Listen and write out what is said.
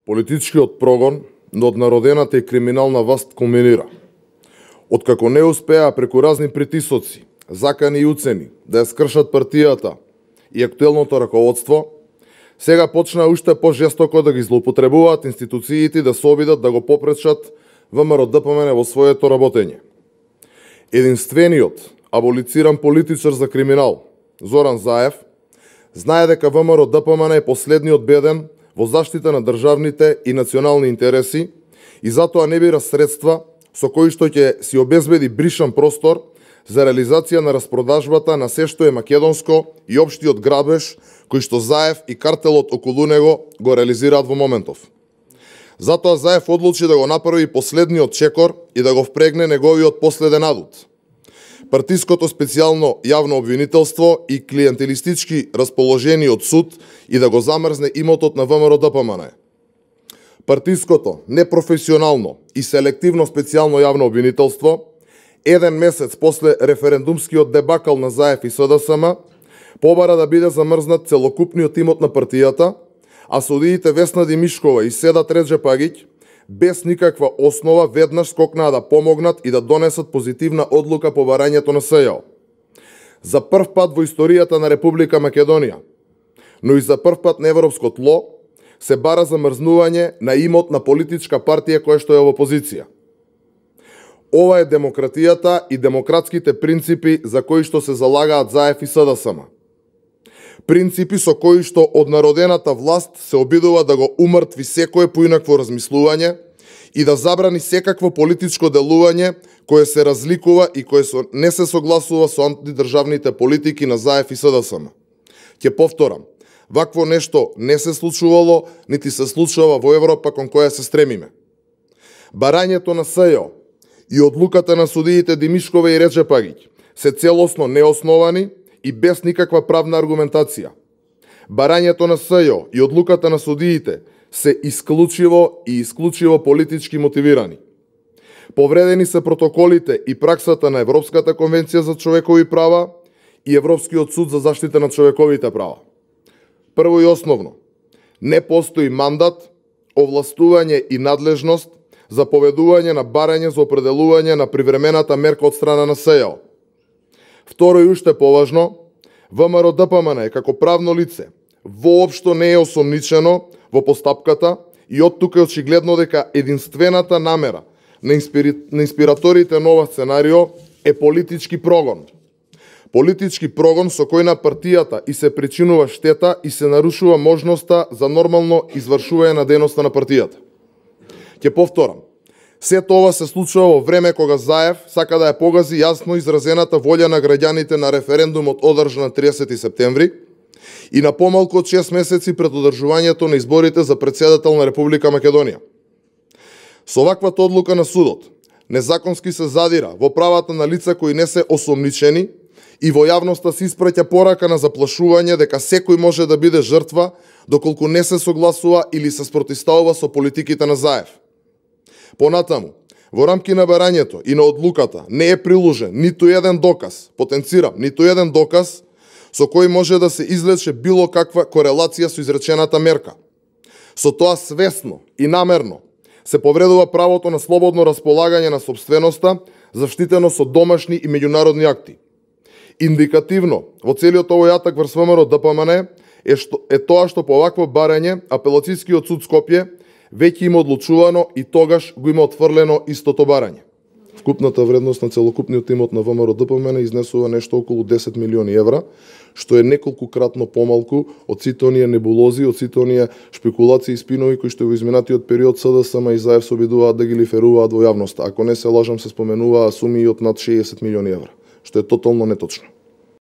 Политичкиот прогон над народената и криминална власт кулминира. Откако не успеа преку разни притисоци, закани и уцени да ја скршат партијата и актуелното раководство, сега почнаа уште пожестоко да ги злоупотребуваат институциите да се обидат да го попречат ВМРО-ДПМН во своето работење. Единствениот аболициран политичар за криминал, Зоран Заев, знае дека ВМРО-ДПМН е последниот беден во заштита на државните и национални интереси и затоа не бира средства со кои што ќе си обезбеди бришан простор за реализација на распродажбата на се што е македонско и општиот грабеж кој што Заев и картелот околу него го реализираат во моментов. Затоа Заев одлучи да го направи последниот чекор и да го впрегне неговиот последен адут. Партиското специјално јавно обвинителство и клиентелистички расположени од суд и да го замрзне имотот на ВМРО-ДПМН. Партиското, непрофесионално и селективно специјално јавно обвинителство, еден месец после референдумскиот дебакал на Заев и СДСМ, побара да биде замрзнат целокупниот имот на партијата, а судиите Весна Димишкова и Седат Реджепагиќ без никаква основа веднаш скокнаа да помогнат и да донесат позитивна одлука по барањето на СЈО. За прв пат во историјата на Република Македонија, но и за прв пат на европско тло, се бара замрзнување на имот на политичка партија која што е во опозиција. Ова е демократијата и демократските принципи за кои што се залагаат Заев и СДСМ. Принципи со кои што од народената власт се обидува да го умртви секое поинакво размислување и да забрани секакво политичко делување кое се разликува и кое не се согласува со антидржавните политики на Заев и СДСМ. Ќе повторам, вакво нешто не се случувало, нити се случува во Европа кон која се стремиме. Барањето на СЈО и одлуката на судиите Димишкова и Реджепагиќ се целосно неосновани и без никаква правна аргументација. Барањето на СЈО и одлуката на судиите се исклучиво политички мотивирани. Повредени се протоколите и праксата на Европската конвенција за човекови права и Европскиот суд за заштита на човековите права. Прво и основно, не постои мандат, овластување и надлежност за поведување на барање за определување на привремената мерка од страна на СЈО. Второ и уште поважно, ВМРО-ДПМН како правно лице воопшто не е осомничено во постапката и од тука е очигледно дека единствената намера на инспираторите на ова сценарио е политички прогон. Политички прогон со кој на партијата и се причинува штета и се нарушува можноста за нормално извршување на дејноста на партијата. Ќе повторам, сето ова се случува во време кога Заев сака да ја погази јасно изразената волја на граѓаните на референдумот одржан на 30 септември и на помалку од 6 месеци пред одржувањето на изборите за претседател на Република Македонија. Со ваквата одлука на судот, незаконски се задира во правата на лица кои не се осомничени и во јавноста се испраќа порака на заплашување дека секој може да биде жртва доколку не се согласува или се спротивставува со политиките на Заев. Понатаму, во рамки на барањето и на одлуката не е приложен ниту еден доказ, потенцирам, ниту еден доказ со кој може да се излече било каква корелација со изречената мерка. Со тоа свесно и намерно се повредува правото на слободно располагање на сопственоста, заштитено со домашни и меѓународни акти. Индикативно во целиот овој атак врз ВМРО-ДПМН е тоа што по вакво барање апелацијскиот суд Скопје веќе има одлучувано и тогаш го има отфрлено истото барање. Вкупната вредност на целокупниот имот на ВМРО-ДПМН изнесува нешто околу 10 милиони евра, што е неколкукратно помалку од сите оние небулози, од сите оние шпекулации и спинови кои што во изминатиот период СДСМ и Заев се обидуваат да ги лиферуваат во јавноста. Ако не се лажам, се споменуваа суми од над 60 милиони евра, што е тотално неточно.